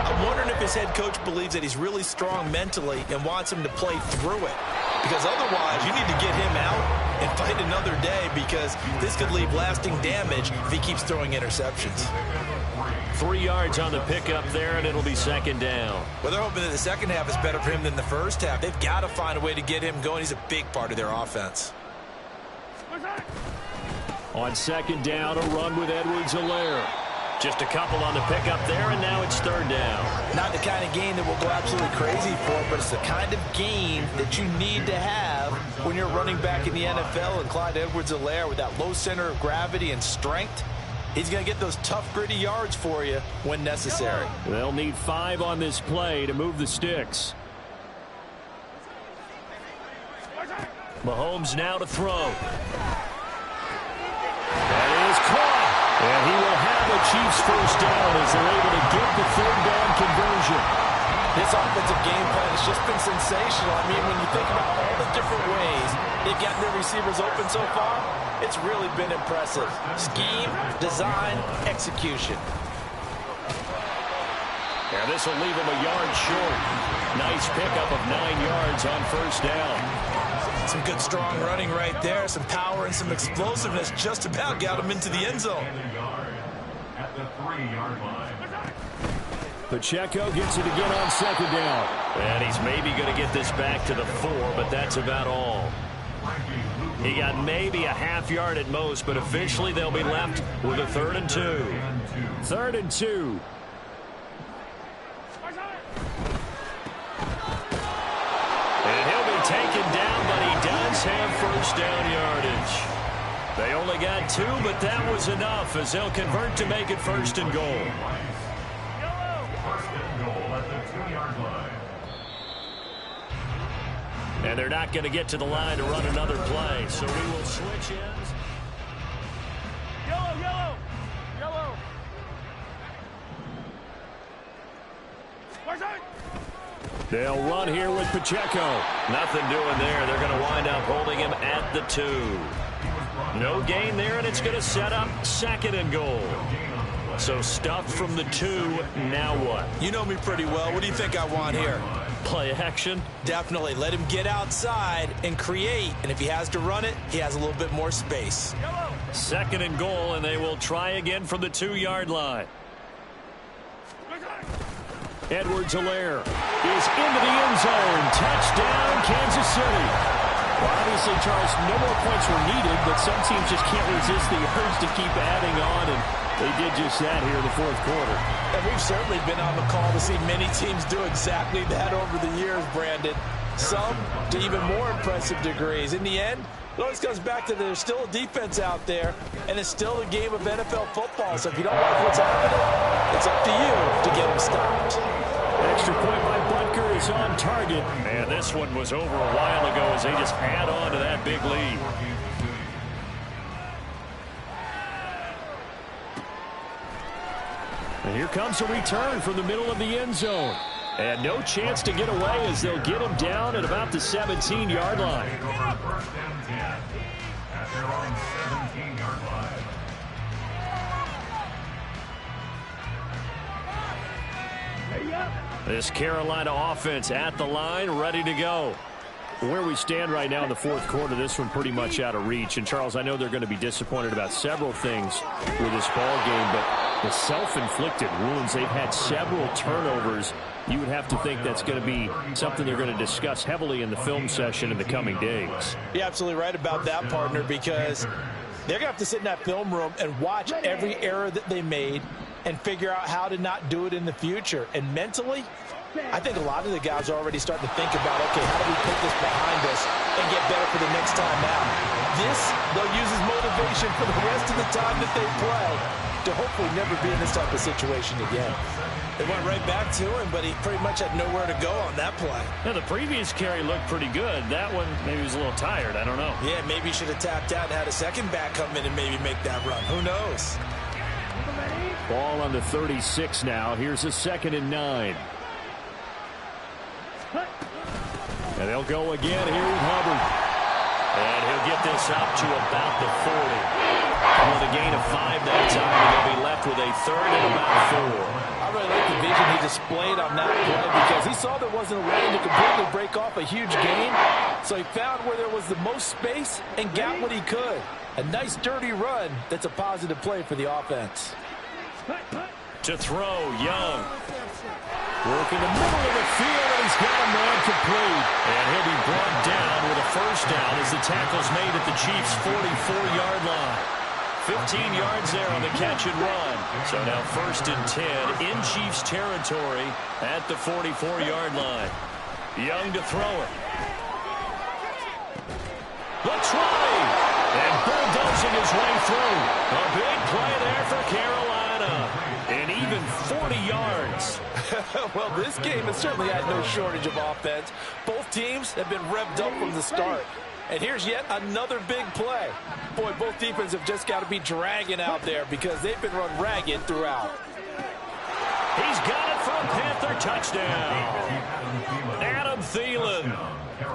I'm wondering if his head coach believes that he's really strong mentally and wants him to play through it. Because otherwise, you need to get him out and fight another day, because this could leave lasting damage if he keeps throwing interceptions. 3 yards on the pickup there, and it'll be second down. Well, they're hoping that the second half is better for him than the first half. They've got to find a way to get him going. He's a big part of their offense. On second down, a run with Edwards-Helaire. Just a couple on the pickup there, and now it's third down. Not the kind of game that we'll go absolutely crazy for, but it's the kind of game that you need to have when you're running back in the NFL. And Clyde Edwards-Helaire, with that low center of gravity and strength, he's going to get those tough, gritty yards for you when necessary. They'll need 5 on this play to move the sticks. Mahomes now to throw. That is caught. And he will have a Chiefs first down as they're able to get the third down conversion. This offensive game plan has just been sensational. I mean, when you think about all the different ways they've gotten their receivers open so far, it's really been impressive. Scheme, design, execution. And this will leave him a yard short. Nice pickup of 9 yards on first down. Some good, strong running right there. Some power and some explosiveness just about got him into the end zone. At the 3-yard line. Pacheco gets it again on second down. And he's maybe going to get this back to the 4, but that's about all. He got maybe a half yard at most, but officially they'll be left with a 3rd and 2. 3rd and 2. And he'll be taken down, but he does have first down yardage. They only got 2, but that was enough as they'll convert to make it 1st and goal. 1st and goal at the 2-yard line. And they're not going to get to the line to run another play, so we will switch ends. Yellow, yellow, yellow. They'll run here with Pacheco. Nothing doing there. They're going to wind up holding him at the 2. No gain there, and it's going to set up 2nd and goal. So stuffed from the 2, now what? You know me pretty well. What do you think I want here? Play action? Definitely. Let him get outside and create. And if he has to run it, he has a little bit more space. 2nd and goal, and they will try again from the 2-yard line. Edwards-Helaire is into the end zone. Touchdown, Kansas City. Well, obviously, Charles, no more points were needed, but some teams just can't resist the urge to keep adding on, and they did just that here in the 4th quarter. And we've certainly been on the call to see many teams do exactly that over the years, Brandon. Some to even more impressive degrees. In the end, it always comes back to there's still a defense out there, and it's still a game of NFL football. So if you don't like what's happening, it's up to you to get them stopped. Extra point by Butker is on target. And this one was over a while ago as they just add on to that big lead. And here comes a return from the middle of the end zone. And no chance to get away as they'll get him down at about the 17-yard line. 1st and 10 at their own 17-yard line. This Carolina offense at the line, ready to go. Where we stand right now in the 4th quarter, this one pretty much out of reach. And, Charles, I know they're going to be disappointed about several things with this ball game, but The self-inflicted wounds. They've had several turnovers. You would have to think that's going to be something they're going to discuss heavily in the film session in the coming days. You're absolutely right about that, partner, because they're going to have to sit in that film room and watch every error that they made and figure out how to not do it in the future. And mentally, I think a lot of the guys are already starting to think about, okay, how do we put this behind us and get better for the next time out? This, they'll use as motivation for the rest of the time that they play to hopefully never be in this type of situation again. They went right back to him, but he pretty much had nowhere to go on that play. Yeah, the previous carry looked pretty good. That one, maybe he was a little tired. I don't know. Yeah, maybe he should have tapped out and had a second back come in and maybe make that run. Who knows? Ball on the 36 now. Here's a 2nd and 9. And they'll go again here with Hubbard. And he'll get this up to about the 40. With a gain of 5 that time, they'll be left with a 3rd and about 4. I really like the vision he displayed on that play because he saw there wasn't a way to completely break off a huge gain. So he found where there was the most space and got what he could. A nice dirty run that's a positive play for the offense. To throw, Young. Working the middle of the field, and he's got a man complete. And he'll be brought down with a 1st down as the tackle's made at the Chiefs' 44-yard line. 15 yards there on the catch and run. So now 1st and 10 in Chiefs territory at the 44-yard line. Young to throw it. The try. And bulldozing his way through. A big play there for Carolina. And even 40 yards. Well, this game has certainly had no shortage of offense. Both teams have been revved up from the start. And here's yet another big play. Boy, both defenses have just got to be dragging out there because they've been run ragged throughout. He's got it for a Panther touchdown. Adam Thielen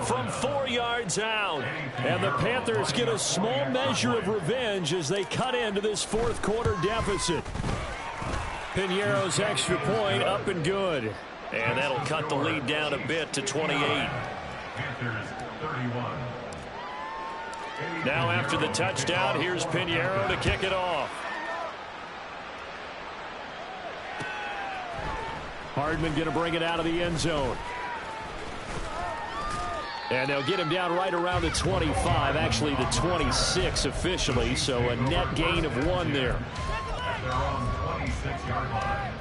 from 4 yards out. And the Panthers get a small measure of revenge as they cut into this 4th quarter deficit. Piñeiro's extra point up and good. And that'll cut the lead down a bit to 28. Panthers 31. Now after the touchdown, here's Piñeiro to kick it off. Hardman going to bring it out of the end zone. And they'll get him down right around the 25, actually the 26 officially, so a net gain of 1 there. At their own 26-yard line.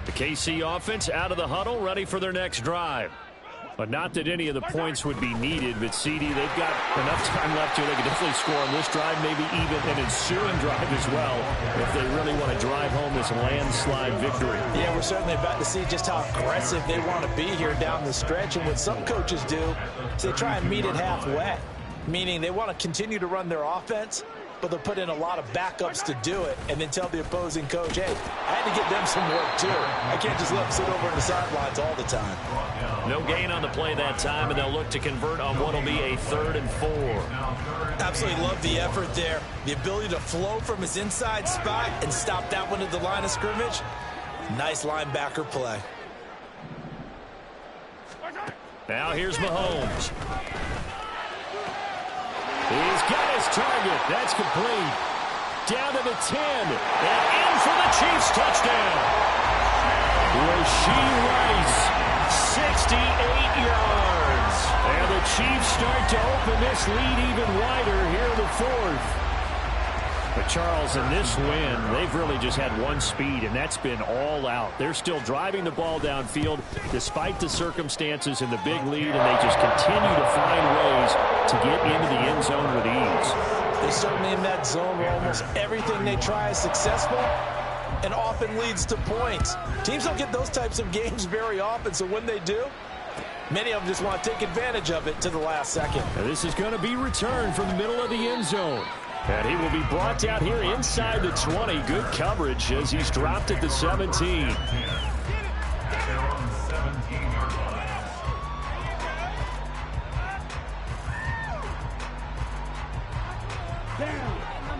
The KC offense out of the huddle, ready for their next drive. But not that any of the points would be needed, but CD, they've got enough time left here. They can definitely score on this drive, maybe even an ensuing drive as well, if they really want to drive home this landslide victory. Yeah, we're certainly about to see just how aggressive they want to be here down the stretch. And what some coaches do is they try and meet it halfway, meaning they want to continue to run their offense, but they'll put in a lot of backups to do it and then tell the opposing coach, hey, I had to get them some work too. I can't just let them sit over in the sidelines all the time. No gain on the play that time, and they'll look to convert on what will be a 3rd and 4. Absolutely love the effort there. The ability to flow from his inside spot and stop that one at the line of scrimmage. Nice linebacker play. Now here's Mahomes. He's got his target. That's complete. Down to the 10. And in for the Chiefs touchdown. Rashee Rice, 68 yards. And the Chiefs start to open this lead even wider here in the 4th. But Charles, in this win, they've really just had one speed, and that's been all out. They're still driving the ball downfield despite the circumstances in the big lead, and they just continue to find ways to get into the end zone with ease. They're certainly in that zone where almost everything they try is successful and often leads to points. Teams don't get those types of games very often, so when they do, many of them just want to take advantage of it to the last second. Now this is going to be returned from the middle of the end zone. And he will be brought down here inside the 20. Good coverage as he's dropped at the 17.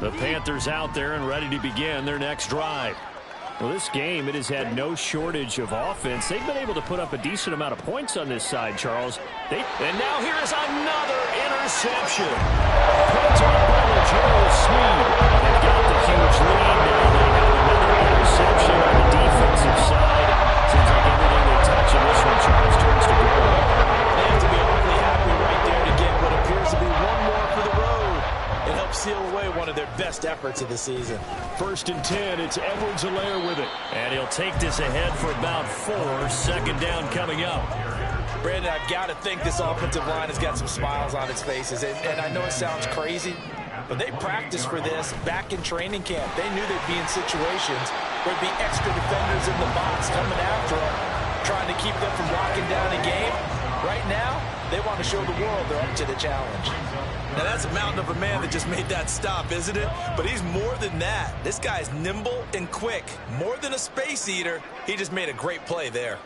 The Panthers out there and ready to begin their next drive. Well, this game, it has had no shortage of offense. They've been able to put up a decent amount of points on this side, Charles. And now here's another interception. Picked up by Legero Sneed. They've got the huge lead. Now they have another interception on the defensive side. Seems like everything they touch in this one, Charles, turns to gold. They have to be awfully happy right there to get what appears to be one more for the road. It helps seal away one of their best efforts of the season. 1st and 10, it's Edwards-Helaire with it. And he'll take this ahead for about 4. 2nd down coming up. Brandon, I've got to think this offensive line has got some smiles on its faces. And I know it sounds crazy, but they practiced for this back in training camp. They knew they'd be in situations where there'd be extra defenders in the box coming after them, trying to keep them from locking down a game. Right now, they want to show the world they're up to the challenge. Now, that's a mountain of a man that just made that stop, isn't it? But he's more than that. This guy's nimble and quick. More than a space eater, he just made a great play there.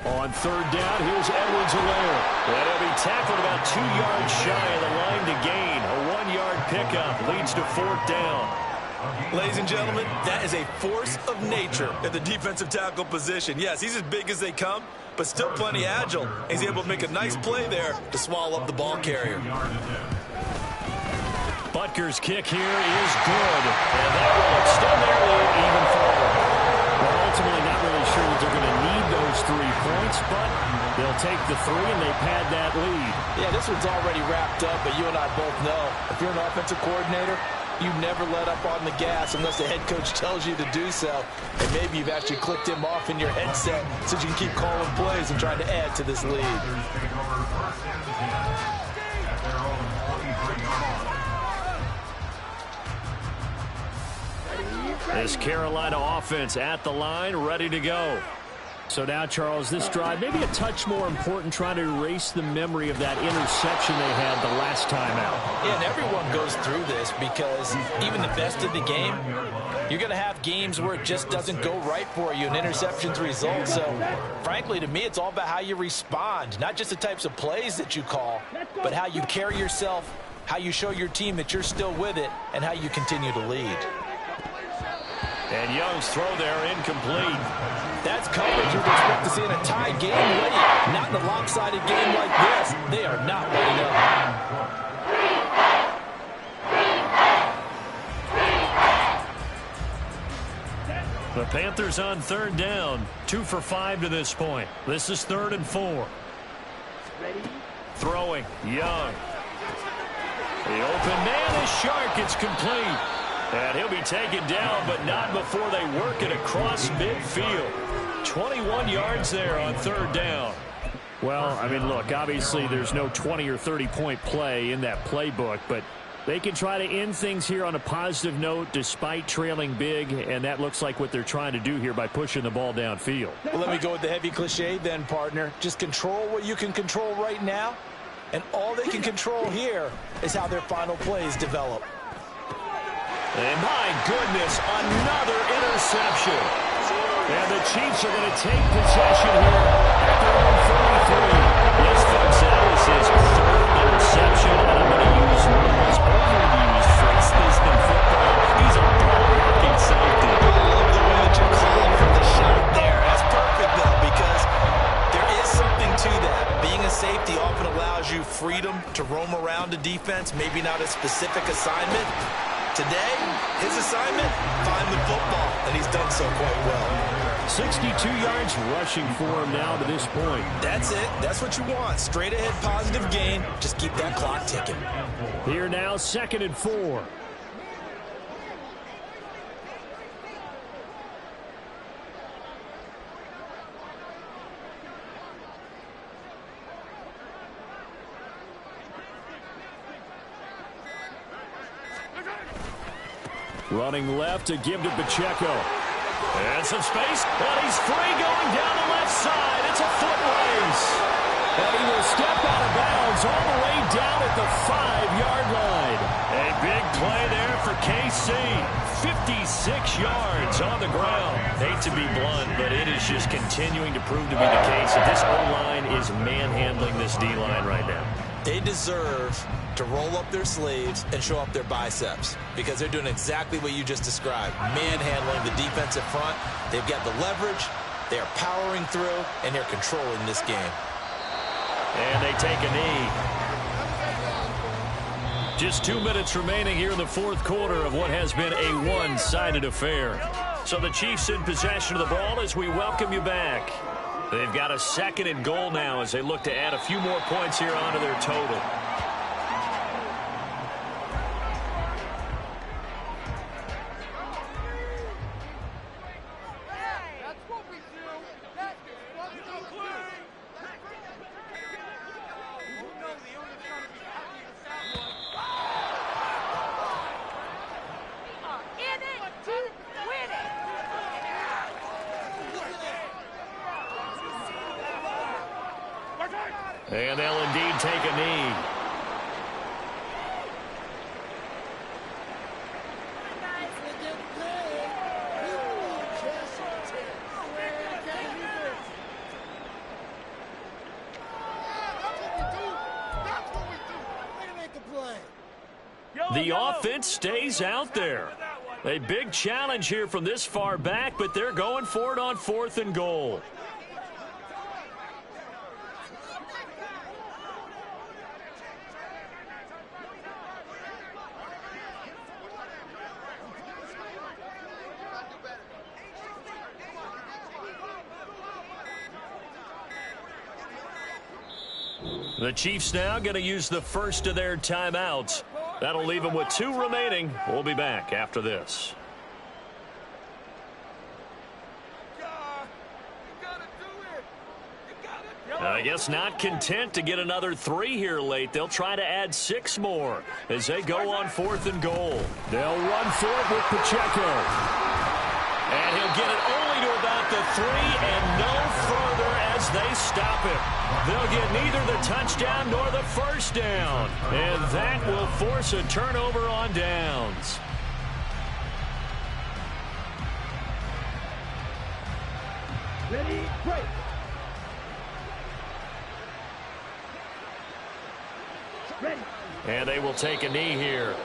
On 3rd down, here's Edwards-Helaire. And he'll be tackled about 2 yards shy of the line to gain. A 1-yard pickup leads to 4th down. Ladies and gentlemen, that is a force of nature at the defensive tackle position. Yes, he's as big as they come, but still plenty agile. He's able to make a nice play there to swallow up the ball carrier. Butker's kick here is good. And that will extend their lead even further. Well, ultimately not really sure that they're going to need those 3 points, but they'll take the 3 and they pad that lead. Yeah, this one's already wrapped up, but you and I both know if you're an offensive coordinator, you never let up on the gas unless the head coach tells you to do so. And maybe you've actually clicked him off in your headset so you can keep calling plays and trying to add to this lead. This Carolina offense at the line, ready to go. So now, Charles, this drive maybe a touch more important, trying to erase the memory of that interception they had the last time out. Yeah, and everyone goes through this because even the best of the game, you're going to have games where it just doesn't go right for you and interceptions result. So, frankly, to me, it's all about how you respond, not just the types of plays that you call, but how you carry yourself, how you show your team that you're still with it, and how you continue to lead. And Young's throw there incomplete. That's coverage you'd expect to see in a tied game late. Not in a lopsided game like this. They are not letting up. The Panthers on 3rd down. 2 for 5 to this point. This is 3rd and 4. Ready? Throwing. Young. The open man is Shark. It's complete. And he'll be taken down, but not before they work it across midfield. 21 yards there on 3rd down. Well, I mean, look, obviously there's no 20 or 30-point play in that playbook, but they can try to end things here on a positive note despite trailing big, and that looks like what they're trying to do here by pushing the ball downfield. Well, let me go with the heavy cliche then, partner. Just control what you can control right now, and all they can control here is how their final plays develop. And my goodness, another interception. And the Chiefs are going to take possession here at their own 43. Yes, folks, that was his 3rd interception, and I'm going to use one of the most overused phrases in football. He's a ball-hacking safety. I love the way that you're calling for the shot there. That's perfect, though, because there is something to that. Being a safety often allows you freedom to roam around a defense, maybe not a specific assignment. Today, his assignment, find the football, and he's done so quite well. 62 yards rushing for him now to this point. That's it. That's what you want. Straight ahead positive gain. Just keep that clock ticking. Here now, 2nd and 4. Running left to give to Pacheco. And some space. And he's free going down the left side. It's a foot race. And he will step out of bounds all the way down at the 5-yard line. A big play there for KC. 56 yards on the ground. Hate to be blunt, but it is just continuing to prove to be the case that this O-line is manhandling this D-line right now. They deserve to roll up their sleeves and show up their biceps because they're doing exactly what you just described. Manhandling the defensive front. They've got the leverage. They're powering through, and they're controlling this game. And they take a knee. Just 2 minutes remaining here in the fourth quarter of what has been a one-sided affair. So the Chiefs in possession of the ball as we welcome you back. They've got a 2nd and goal now as they look to add a few more points here onto their total. And they'll indeed take a knee. The offense stays out there. A big challenge here from this far back, but they're going for it on 4th and goal. The Chiefs now going to use the first of their timeouts. That'll leave them with 2 remaining. We'll be back after this. I guess not content to get another 3 here late. They'll try to add 6 more as they go on 4th and goal. They'll run for it with Pacheco. And he'll get it only to about the 3 and no further as they stop him. They'll get neither the touchdown nor the first down. And that will force a turnover on downs. Ready, break. And they will take a knee here.